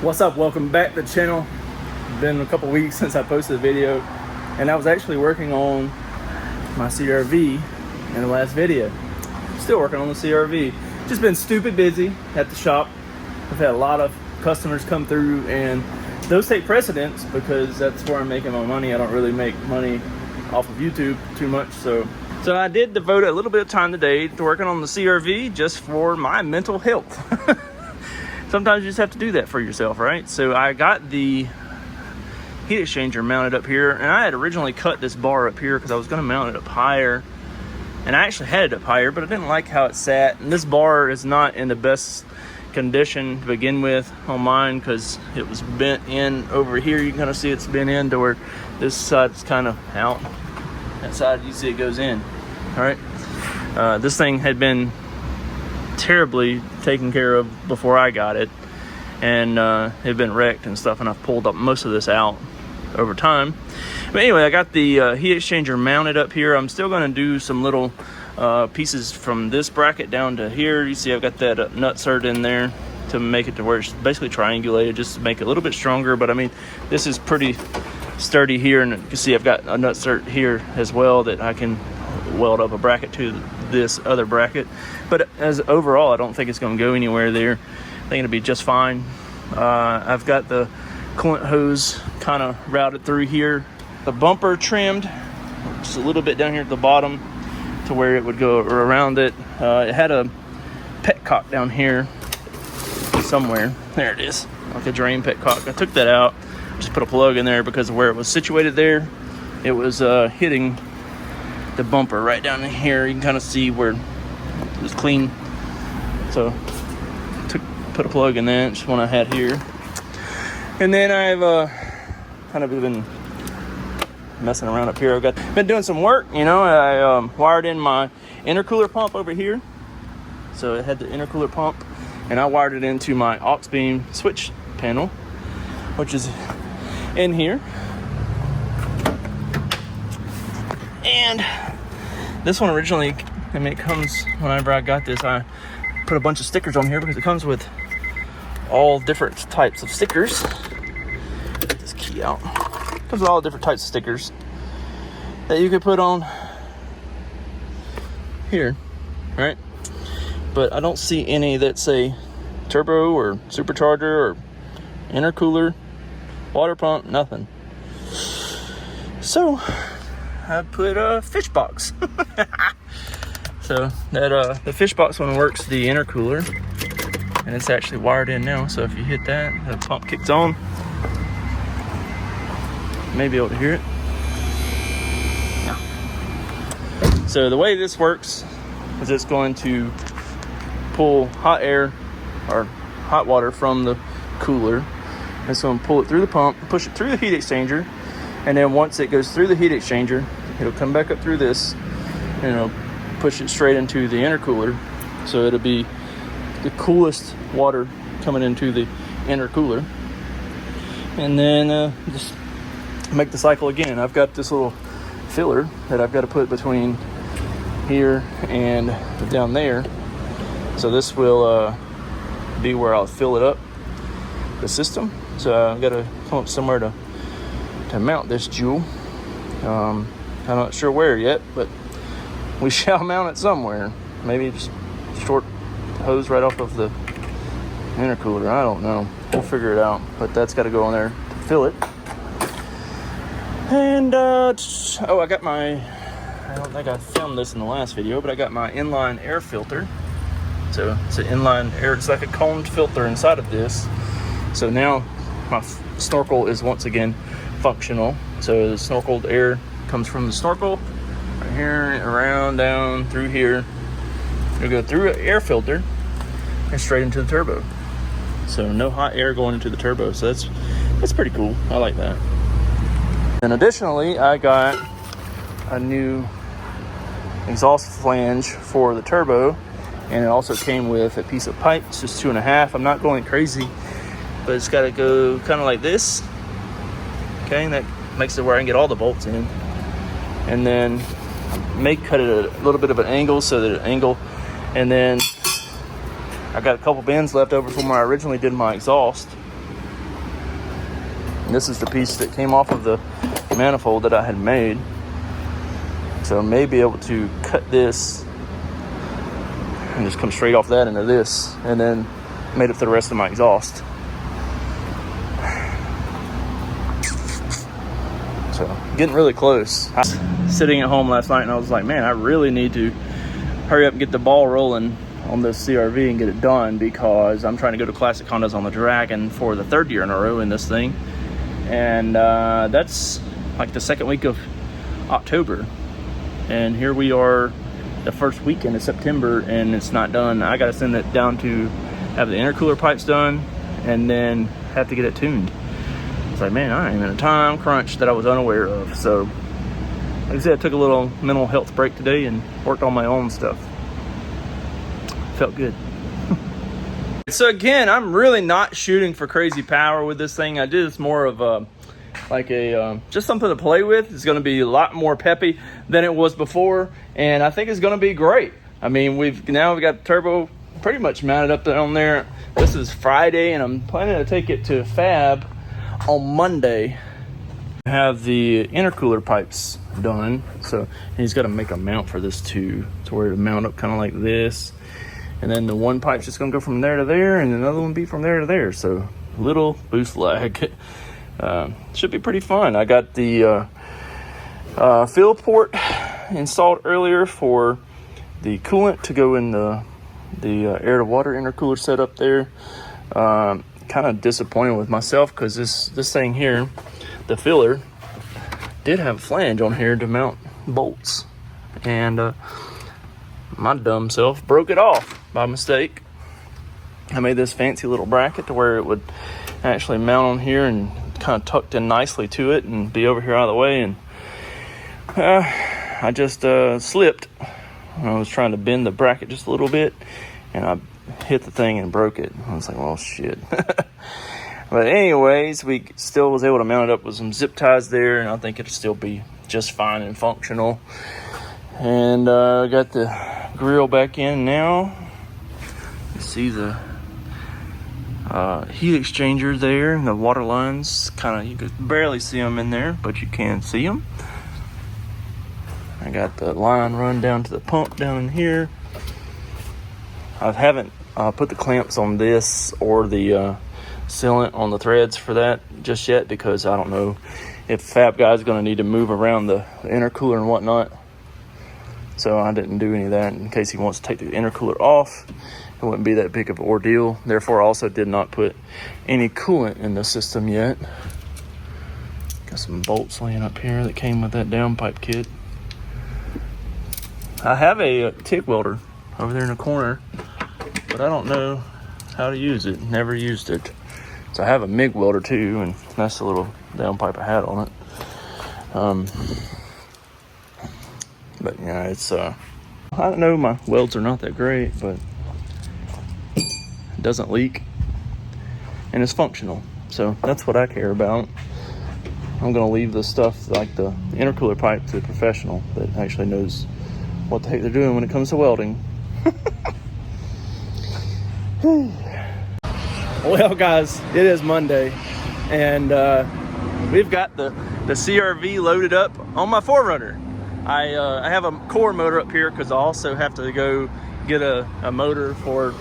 What's up? Welcome back to the channel. It's been a couple weeks since I posted a video, and I was actually working on my CRV in the last video. Still working on the CRV. Just been stupid busy at the shop. I've had a lot of customers come through, and those take precedence because that's where I'm making my money. I don't really make money off of YouTube too much, so I did devote a little bit of time today to working on the CRV just for my mental health. Sometimes you just have to do that for yourself, right? So I got the heat exchanger mounted up here, and I had originally cut this bar up here because I was going to mount it up higher, and I actually had it up higher, but I didn't like how it sat. And this bar is not in the best condition to begin with on mine because it was bent in over here. You can kind of see it's bent in to where this side's kind of out. That side, you see it goes in. All right. This thing had been terribly taken care of before I got it, and it had been wrecked and stuff, and I've pulled up most of this out over time. But anyway, I got the heat exchanger mounted up here. I'm still going to do some little pieces from this bracket down to here. You see I've got that nutsert in there to make it to where it's basically triangulated, just to make it a little bit stronger. But I mean, this is pretty sturdy here, and you can see I've got a nutsert here as well that I can weld up a bracket to this other bracket. But as overall, I don't think it's going to go anywhere there. I think it'll be just fine. I've got the coolant hose kind of routed through here, the bumper trimmed just a little bit down here at the bottom to where it would go around it. It had a petcock down here somewhere. There it is, like a drain petcock. I took that out, just put a plug in there because of where it was situated there. It was hitting the bumper right down in here. You can kind of see where it was clean, so put a plug in that, just one I had here. And then I've kind of been messing around up here. I've been doing some work, you know. I wired in my intercooler pump over here, so it had the intercooler pump, and I wired it into my aux beam switch panel, which is in here. And this one originally, I mean, it comes, whenever I got this, I put a bunch of stickers on here because it comes with all different types of stickers. Get this key out. It comes with all different types of stickers that you could put on here, right? But I don't see any that say turbo or supercharger or intercooler, water pump, nothing. So I put a fish box. So that the fish box one works the intercooler, and it's actually wired in now. So if you hit that, the pump kicks on. You may be able to hear it. Yeah. So the way this works is it's going to pull hot air or hot water from the cooler. It's going to pull it through the pump, push it through the heat exchanger, and then once it goes through the heat exchanger, it'll come back up through this, and it'll push it straight into the intercooler. So it'll be the coolest water coming into the intercooler. And then just make the cycle again. I've got this little filler that I've got to put between here and down there. So this will be where I'll fill it up, the system. So I've got to come up somewhere to mount this jewel. I'm not sure where yet, but we shall mount it somewhere. Maybe just short hose right off of the intercooler. I don't know. We'll figure it out. But that's got to go on there to fill it. And I got my, I don't think I filmed this in the last video, but I got my inline air filter. So it's an inline air. It's like a coned filter inside of this. So now my snorkel is once again functional. So the snorkeled air comes from the snorkel right here, around, down, through here. It'll go through an air filter and straight into the turbo. So no hot air going into the turbo. So that's pretty cool. I like that. And additionally, I got a new exhaust flange for the turbo, and it also came with a piece of pipe. It's just 2.5. I'm not going crazy, but it's got to go kind of like this. Okay, and that makes it where I can get all the bolts in. And then may cut it at a little bit of an angle, so that and then I got a couple bends left over from where I originally did my exhaust. And this is the piece that came off of the manifold that I had made. So I may be able to cut this and just come straight off that into this, and then made it for the rest of my exhaust. So getting really close. I was sitting at home last night and I was like, man, I really need to hurry up and get the ball rolling on this CRV and get it done, because I'm trying to go to Classic Hondas on the Dragon for the 3rd year in a row in this thing. And that's like the 2nd week of October. And here we are the 1st weekend of September and it's not done. I gotta send it down to have the intercooler pipes done and then have to get it tuned. It's like, man, I am in a time crunch that I was unaware of. So, like I said, I took a little mental health break today and worked on my own stuff. Felt good. So again, I'm really not shooting for crazy power with this thing. I did this more of just something to play with. It's going to be a lot more peppy than it was before, and I think it's going to be great. I mean, we've got the turbo pretty much mounted up on there. This is Friday, and I'm planning to take it to Fab on Monday. Have the intercooler pipes done, so he's got to make a mount for this too, to where it'll mount up kind of like this, and then the one pipe's just going to go from there to there, and another one be from there to there. So little boost lag. Should be pretty fun. I got the fill port installed earlier for the coolant to go in the air to water intercooler setup there. Kind of disappointed with myself because this thing here, the filler, did have a flange on here to mount bolts, and my dumb self broke it off by mistake. I made this fancy little bracket to where it would actually mount on here and kind of tucked in nicely to it and be over here out of the way, and I just slipped. I was trying to bend the bracket just a little bit and I hit the thing and broke it. I was like, well, shit. But anyways, we still was able to mount it up with some zip ties there, and I think it'll still be just fine and functional. And got the grill back in now. You see the heat exchanger there, and the water lines you could barely see them in there, but you can see them. I got the line run down to the pump down in here. I haven't put the clamps on this or the sealant on the threads for that just yet, because I don't know if Fab Guy's going to need to move around the intercooler and whatnot. So I didn't do any of that in case he wants to take the intercooler off. It wouldn't be that big of an ordeal. Therefore, I also did not put any coolant in the system yet. Got some bolts laying up here that came with that downpipe kit. I have a TIG welder over there in the corner, but I don't know how to use it. Never used it. So I have a MIG welder too, and that's the little downpipe I had on it. But yeah, it's I know my welds are not that great, but it doesn't leak and it's functional, so that's what I care about. I'm gonna leave the stuff like the intercooler pipe to a professional that actually knows what the heck they're doing when it comes to welding. Well guys, it is Monday, and we've got the CRV loaded up on my 4Runner. I have a core motor up here because I also have to go get a motor for a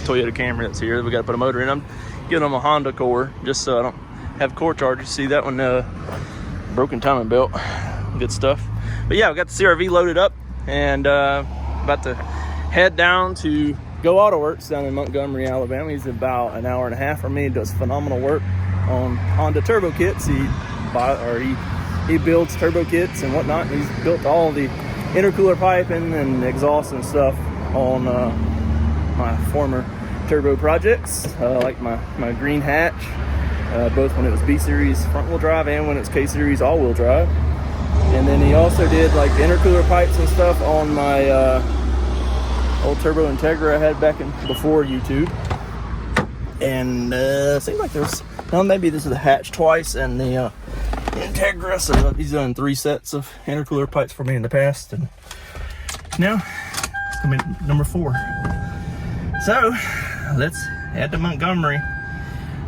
Toyota Camry that's here. We got to put a motor in. I'm getting them a Honda core just so I don't have core charges. See that one, broken timing belt, good stuff. But yeah, we got the CRV loaded up, and about to head down to Go Auto Works down in Montgomery, Alabama. He's about an hour and a half from me. He does phenomenal work on Honda turbo kits. He builds turbo kits and whatnot. He's built all the intercooler piping and exhaust and stuff on my former turbo projects, like my green hatch, both when it was B series front wheel drive and when it was K series all wheel drive. And then he also did like the intercooler pipes and stuff on my old turbo Integra I had back before YouTube. And seems like maybe this is the hatch twice and the Integra, so he's done 3 sets of intercooler pipes for me in the past, and now it's gonna be number 4. So let's head to Montgomery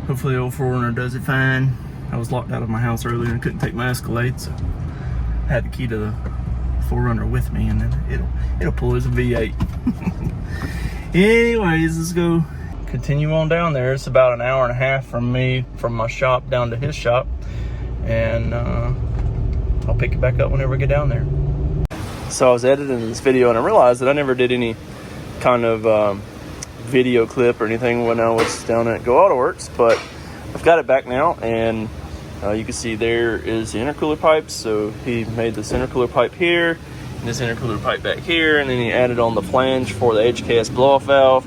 Hopefully the old 4Runner does it fine. I was locked out of my house earlier and couldn't take my Escalade, so I had the key to the 4Runner with me, and then it'll pull as a V8. Anyways, let's go continue on down there. It's about an hour and a half from my shop down to his shop, and I'll pick it back up whenever we get down there. So I was editing this video and I realized that I never did any kind of video clip or anything when I was down at Go Auto Works, but I've got it back now, and you can see there is the intercooler pipes. So he made this intercooler pipe here and this intercooler pipe back here, and then he added on the flange for the HKS blow-off valve.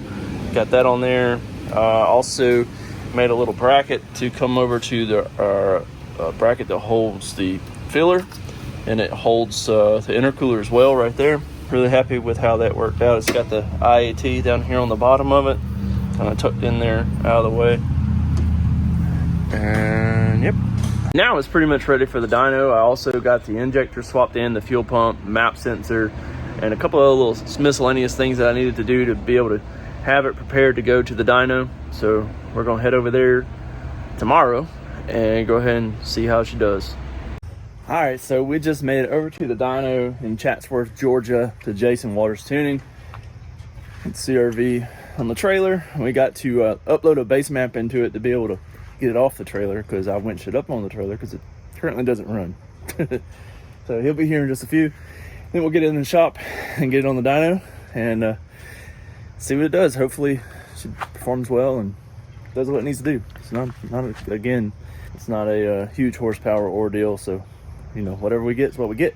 Got that on there. Also made a little bracket to come over to the bracket that holds the filler, and it holds the intercooler as well right there. Really happy with how that worked out. It's got the IAT down here on the bottom of it, kind of tucked in there out of the way. And yep. Now it's pretty much ready for the dyno. I also got the injector swapped in, the fuel pump, map sensor, and a couple of little miscellaneous things that I needed to do to be able to have it prepared to go to the dyno. So we're gonna head over there tomorrow and go ahead and see how she does. All right, so we just made it over to the dyno in Chatsworth, Georgia, to Jason Waters Tuning. It's CRV on the trailer. We got to upload a base map into it to be able to get it off the trailer, because I winched it up on the trailer because it currently doesn't run. So he'll be here in just a few. Then we'll get it in the shop and get it on the dyno and see what it does. Hopefully it performs well and does what it needs to do. It's not a huge horsepower ordeal, so you know, whatever we get is what we get.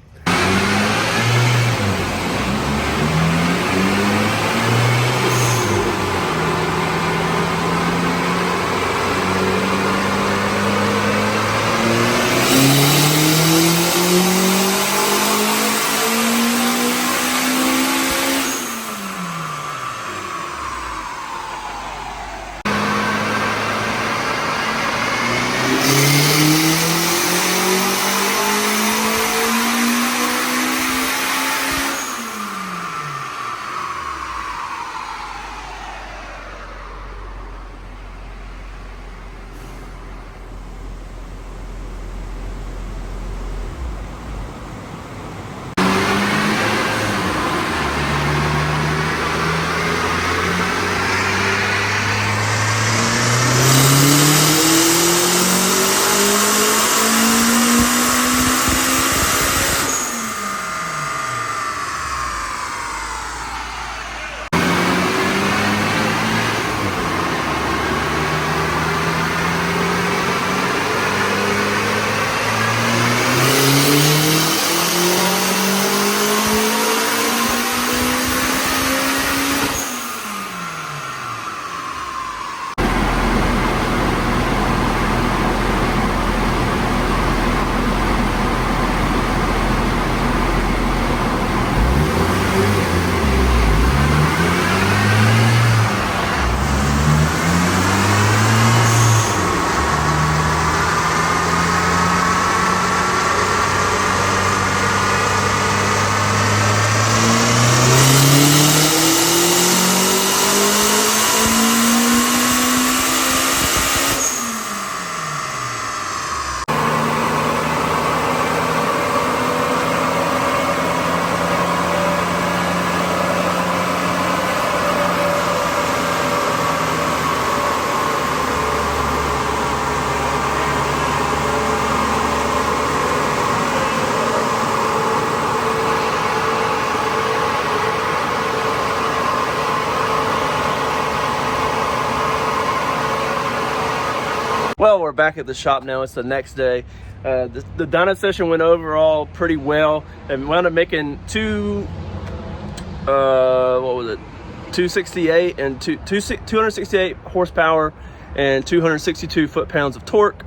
Well, we're back at the shop now. It's the next day. The dyno session went overall pretty well, and we wound up making 268 and 268 horsepower and 262 foot-pounds of torque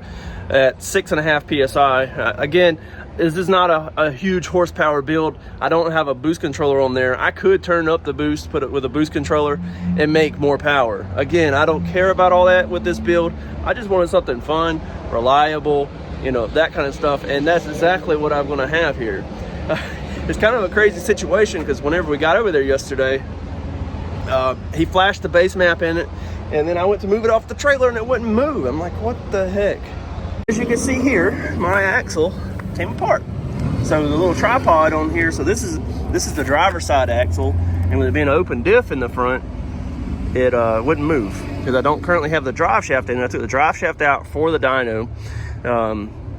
at 6.5 psi. Again, this is not a huge horsepower build. I don't have a boost controller on there. I could turn up the boost, put it with a boost controller, and make more power. Again, I don't care about all that with this build. I just wanted something fun, reliable, you know, that kind of stuff, and that's exactly what I'm gonna have here. It's kind of a crazy situation because whenever we got over there yesterday, he flashed the base map in it, And then I went to move it off the trailer and it wouldn't move. I'm like, what the heck? As you can see here, my axle came apart. So the little tripod on here, so this is the driver's side axle, and with it being an open diff in the front, it wouldn't move because I don't currently have the drive shaft in. I took the drive shaft out for the dyno,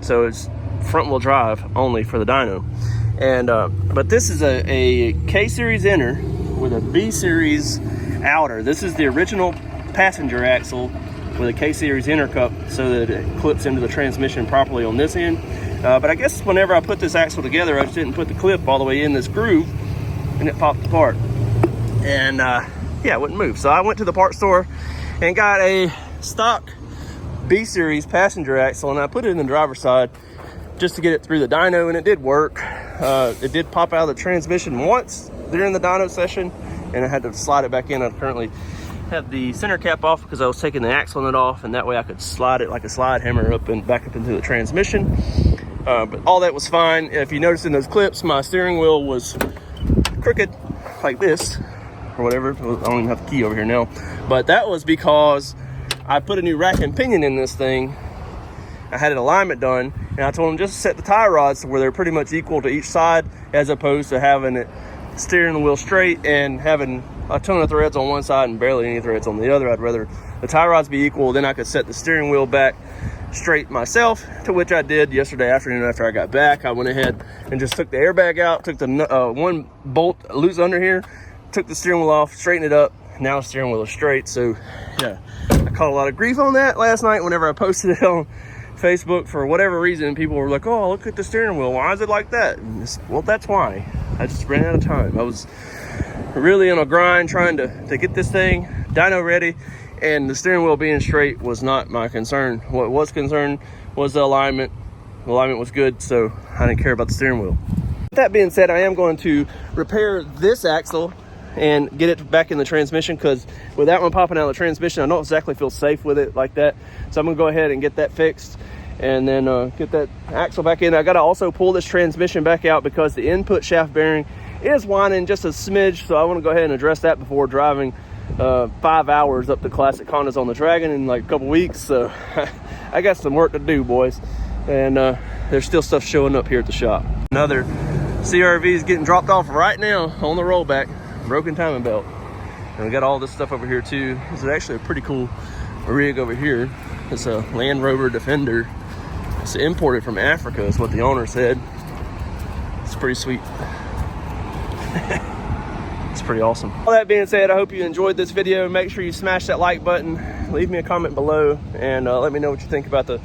so it's front wheel drive only for the dyno. And but this is a K series inner with a B series outer. This is the original passenger axle with a K series inner cup so that it clips into the transmission properly on this end. But I guess whenever I put this axle together, I just didn't put the clip all the way in this groove, and it popped apart. And yeah, it wouldn't move. So I went to the parts store and got a stock B series passenger axle, and I put it in the driver's side just to get it through the dyno, and it did work. It did pop out of the transmission once during the dyno session, and I had to slide it back in. I currently have the center cap off because I was taking the axle nut off, and that way I could slide it like a slide hammer up and back up into the transmission. But all that was fine. If you notice in those clips, my steering wheel was crooked like this or whatever. I don't even have the key over here now, but that was because I put a new rack and pinion in this thing. I had an alignment done, and I told them just set the tie rods to where they're pretty much equal to each side, as opposed to having it steering the wheel straight and having a ton of threads on one side and barely any threads on the other. I'd rather the tie rods be equal, then I could set the steering wheel back straight myself, to which I did yesterday afternoon. After I got back, I went ahead and just took the airbag out, took the one bolt loose under here, took the steering wheel off, straightened it up. Now the steering wheel is straight. So yeah, I caught a lot of grief on that last night whenever I posted it on Facebook. For whatever reason, people were like, oh, look at the steering wheel, why is it like that? Well, that's why. I just ran out of time. I was really on a grind trying to get this thing dyno ready, and the steering wheel being straight was not my concern. What was concerned was the alignment. The alignment was good, so I didn't care about the steering wheel. With that being said, I am going to repair this axle and get it back in the transmission, because with that one popping out of the transmission, I don't exactly feel safe with it like that. So I'm gonna go ahead and get that fixed, and then get that axle back in. I gotta also pull this transmission back out because the input shaft bearing is whining just a smidge, so I want to go ahead and address that before driving 5 hours up to Classic Hondas on the Dragon in like a couple weeks. So I got some work to do, boys, and there's still stuff showing up here at the shop. Another CRV is getting dropped off right now on the rollback, broken timing belt, and we got all this stuff over here too. This is actually a pretty cool rig over here. It's a Land Rover Defender. It's imported from Africa is what the owner said. It's pretty sweet. It's pretty awesome. All that being said, I hope you enjoyed this video. Make sure you smash that like button, leave me a comment below, and let me know what you think about the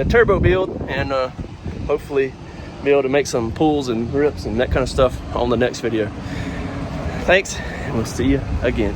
turbo build, and hopefully be able to make some pulls and grips and that kind of stuff on the next video. Thanks, and we'll see you again.